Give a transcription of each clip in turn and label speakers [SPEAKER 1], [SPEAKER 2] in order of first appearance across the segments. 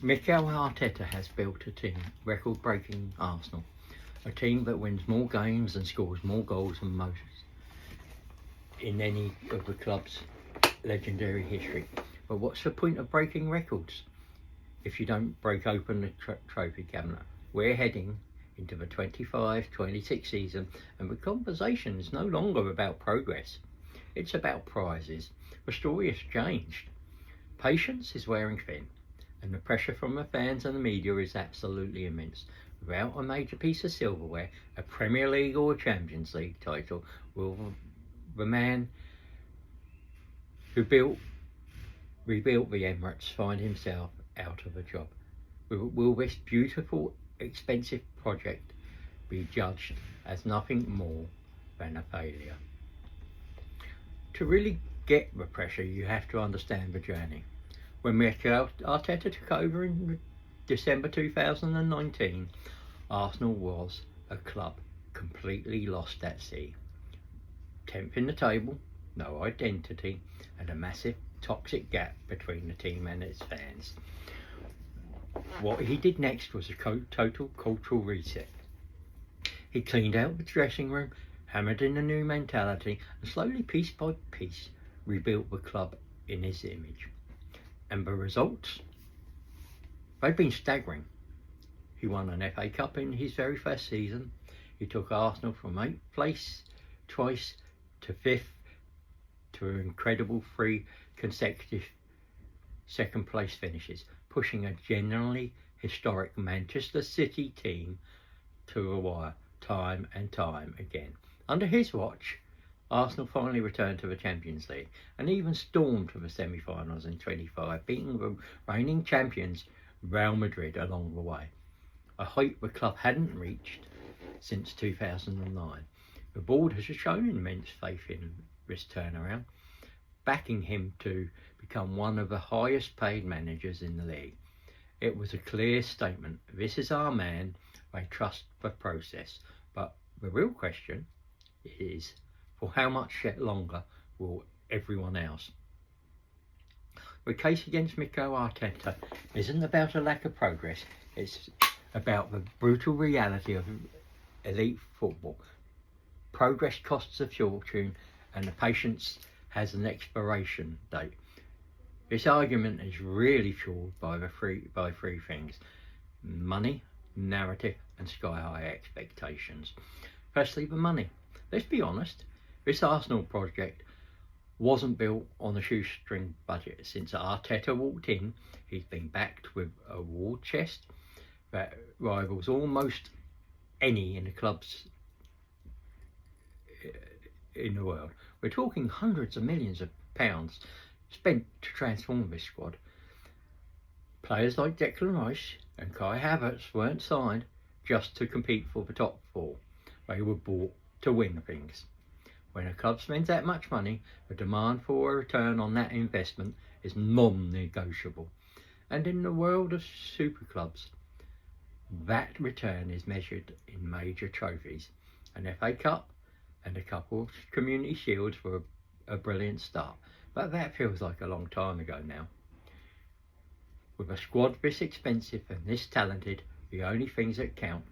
[SPEAKER 1] Mikel Arteta has built a team record-breaking Arsenal, a team that wins more games and scores more goals than most in any of the club's legendary history. But what's the point of breaking records if you don't break open the trophy cabinet? We're heading into the 25-26 season, and the conversation is no longer about progress. It's about prizes. The story has changed. Patience is wearing thin, and the pressure from the fans and the media is absolutely immense. Without a major piece of silverware, a Premier League or a Champions League title, will the man who rebuilt the Emirates find himself out of a job? Will this beautiful, expensive project be judged as nothing more than a failure? To really get the pressure, you have to understand the journey. When Mikel Arteta took over in December 2019, Arsenal was a club completely lost at sea. 10th in the table, no identity, and a massive toxic gap between the team and its fans. What he did next was a total cultural reset. He cleaned out the dressing room, hammered in a new mentality, and slowly, piece by piece, rebuilt the club in his image. And the results? They've been staggering. He won an FA Cup in his very first season. He took Arsenal from 8th place twice to 5th to an incredible 3 consecutive second place finishes, pushing a genuinely historic Manchester City team to the wire time and time again. Under his watch, Arsenal finally returned to the Champions League and even stormed to the semi-finals in 25, beating the reigning champions Real Madrid along the way, a height the club hadn't reached since 2009. The board has shown immense faith in this turnaround, backing him to become one of the highest paid managers in the league. It was a clear statement: this is our man, they trust the process. But the real question is, for how much longer will everyone else? The case against Mikel Arteta isn't about a lack of progress, it's about the brutal reality of elite football. Progress costs a fortune, and the patience has an expiration date. This argument is really fueled by three things: money, narrative, and sky-high expectations. Firstly, the money. Let's be honest, this Arsenal project wasn't built on a shoestring budget. Since Arteta walked in, he's been backed with a war chest that rivals almost any in the clubs in the world. We're talking hundreds of millions of pounds spent to transform this squad. Players like Declan Rice and Kai Havertz weren't signed just to compete for the top 4. They were bought to win things. When a club spends that much money, the demand for a return on that investment is non-negotiable. And in the world of super clubs, that return is measured in major trophies. An FA Cup and a couple of Community Shields were a brilliant start, but that feels like a long time ago now. With a squad this expensive and this talented, the only things that count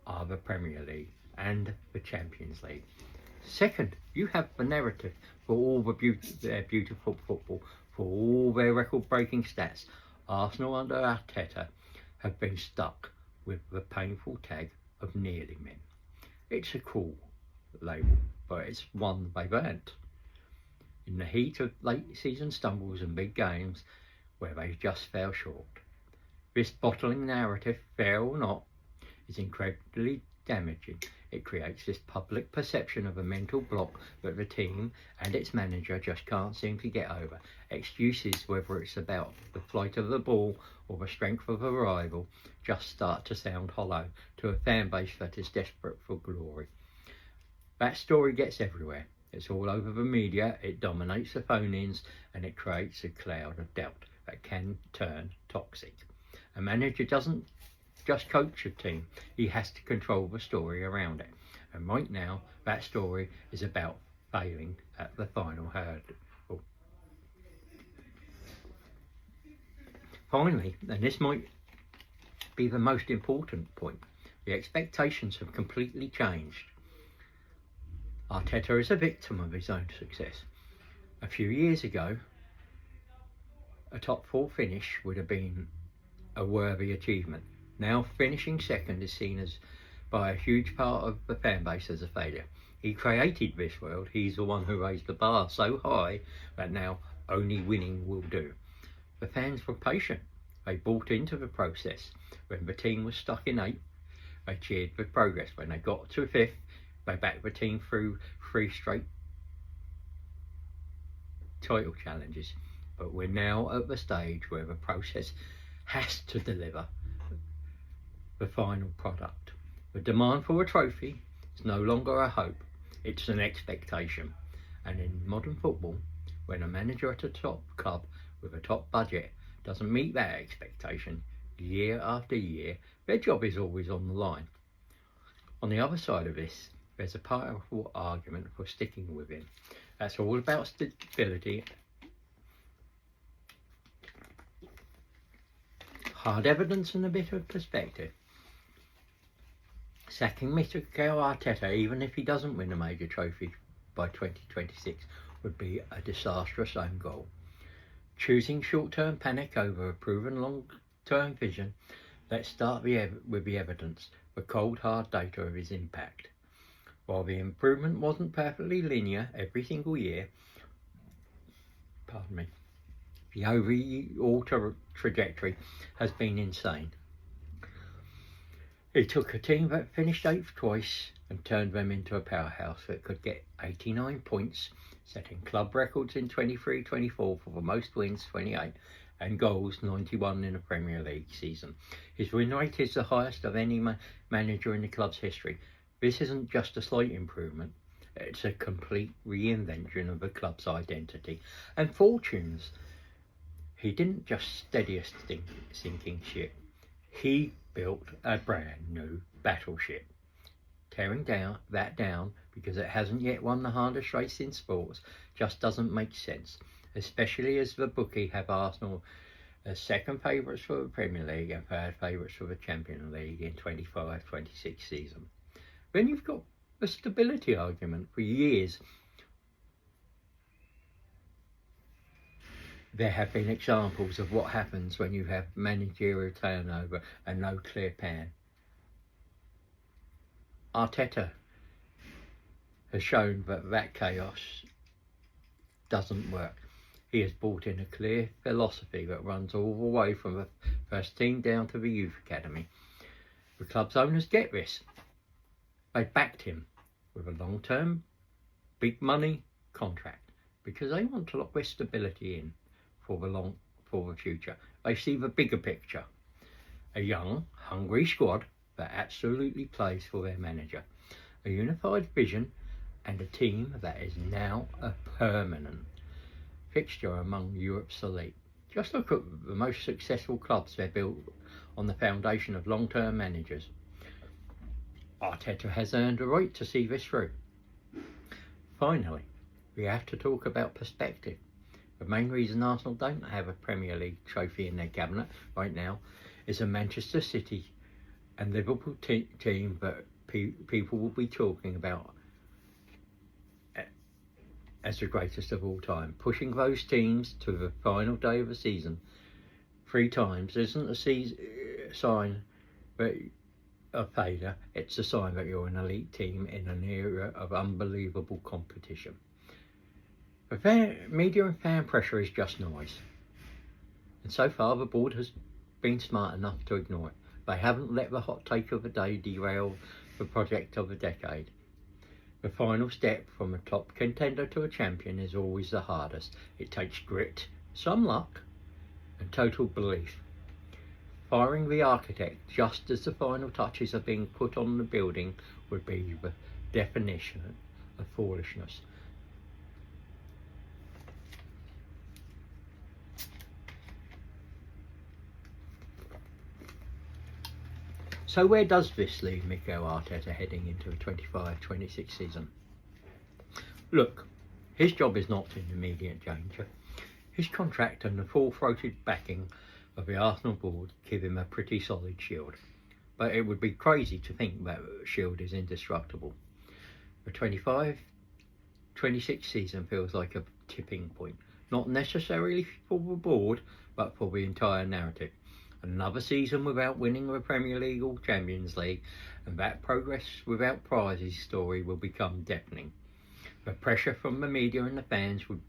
[SPEAKER 1] are the Premier League and the Champions League. Second, you have the narrative for all their beautiful football, for all their record-breaking stats. Arsenal under Arteta have been stuck with the painful tag of nearly men. It's a cool label, but it's one they've earned. In the heat of late season stumbles and big games where they just fell short. This bottling narrative, fair or not, is incredibly damaging. It creates this public perception of a mental block that the team and its manager just can't seem to get over. Excuses, whether it's about the flight of the ball or the strength of a rival, just start to sound hollow to a fan base that is desperate for glory. That story gets everywhere. It's all over the media, it dominates the phone-ins, and it creates a cloud of doubt that can turn toxic. A manager doesn't just coach a team, he has to control the story around it. And right now, that story is about failing at the final hurdle. Finally, and this might be the most important point. The expectations have completely changed. Arteta is a victim of his own success. A few years ago, a top 4 finish would have been a worthy achievement. Now finishing second is seen as by a huge part of the fan base as a failure. He created this world. He's the one who raised the bar so high that now only winning will do. The fans were patient. They bought into the process. When the team was stuck in 8th, they cheered for progress. When they got to 5th, they backed the team through 3 straight title challenges. But we're now at the stage where the process has to deliver the final product. The demand for a trophy is no longer a hope, it's an expectation. And in modern football, when a manager at a top club with a top budget doesn't meet that expectation year after year, their job is always on the line. On the other side of this, there's a powerful argument for sticking with him. That's all about stability, hard evidence and a bit of perspective. Sacking Mikel Arteta, even if he doesn't win a major trophy by 2026, would be a disastrous own goal. Choosing short-term panic over a proven long-term vision, let's start with the evidence, the cold hard data of his impact. While the improvement wasn't perfectly linear every single year, the overall trajectory has been insane. He took a team that finished 8th twice and turned them into a powerhouse that could get 89 points, setting club records in 23-24 for the most wins, 28, and goals, 91 in a Premier League season. His win rate is the highest of any manager in the club's history. This isn't just a slight improvement, it's a complete reinvention of the club's identity and fortunes. He didn't just steady a sinking ship, he built a brand new battleship. Tearing that down because it hasn't yet won the hardest race in sports just doesn't make sense, especially as the bookie have Arsenal as second favourites for the Premier League and third favourites for the Champions League in 25-26 season. Then you've got the stability argument. For years there have been examples of what happens when you have managerial turnover and no clear plan. Arteta has shown that chaos doesn't work. He has brought in a clear philosophy that runs all the way from the first team down to the youth academy. The club's owners get this. They backed him with a long-term, big money contract because they want to lock their stability in for the future. They see the bigger picture. A young, hungry squad that absolutely plays for their manager. A unified vision and a team that is now a permanent fixture among Europe's elite. Just look at the most successful clubs. They're built on the foundation of long-term managers. Arteta has earned a right to see this through. Finally, we have to talk about perspective. The main reason Arsenal don't have a Premier League trophy in their cabinet right now is a Manchester City and Liverpool team that people will be talking about as the greatest of all time. Pushing those teams to the final day of the season 3 times isn't a sign of failure, it's a sign that you're an elite team in an era of unbelievable competition. The media and fan pressure is just noise. And so far the board has been smart enough to ignore it. They haven't let the hot take of the day derail the project of the decade. The final step from a top contender to a champion is always the hardest. It takes grit, some luck, and total belief. Firing the architect just as the final touches are being put on the building would be the definition of foolishness. So where does this leave Mikel Arteta heading into the 25-26 season? Look, his job is not in immediate danger. His contract and the full-throated backing of the Arsenal board give him a pretty solid shield. But it would be crazy to think that shield is indestructible. The 25-26 season feels like a tipping point, not necessarily for the board, but for the entire narrative. Another season without winning the Premier League or Champions League, and that progress without prizes story will become deafening. The pressure from the media and the fans would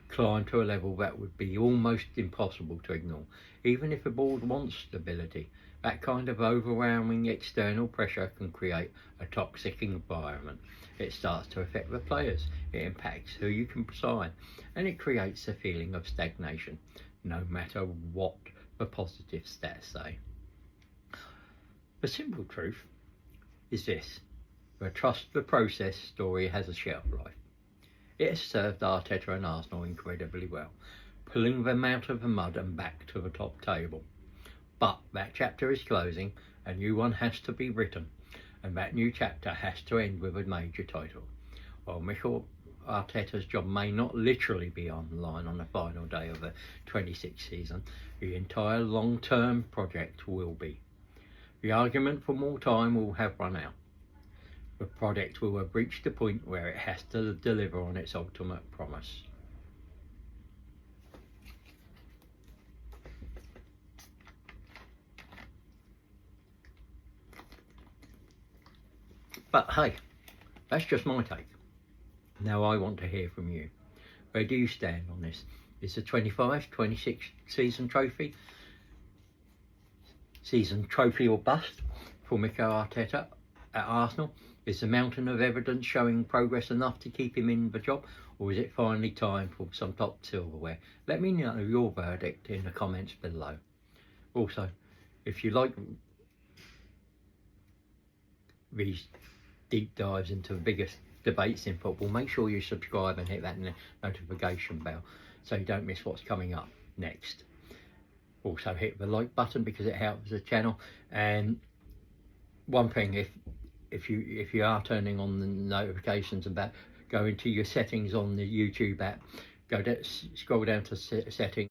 [SPEAKER 1] climb to a level that would be almost impossible to ignore. Even if the board wants stability, that kind of overwhelming external pressure can create a toxic environment. It starts to affect the players, it impacts who you can sign, and it creates a feeling of stagnation, no matter what the positive stats say. The simple truth is this: the trust the process story has a shelf life. It has served Arteta and Arsenal incredibly well, pulling them out of the mud and back to the top table. But that chapter is closing, a new one has to be written, and that new chapter has to end with a major title. While Mikel Arteta's job may not literally be on the line on the final day of the 26th season, the entire long-term project will be. The argument for more time will have run out. The project will have reached the point where it has to deliver on its ultimate promise. But hey, that's just my take. Now I want to hear from you. Where do you stand on this? Is the 25-26 season trophy or bust for Mikel Arteta at Arsenal? Is the mountain of evidence showing progress enough to keep him in the job, or is it finally time for some top silverware? Let me know your verdict in the comments below. Also, if you like these deep dives into the biggest debates in football, make sure you subscribe and hit that notification bell so you don't miss what's coming up next. Also hit the like button because it helps the channel. And one thing, if you are turning on the notifications, about go into your settings on the YouTube app, scroll down to settings.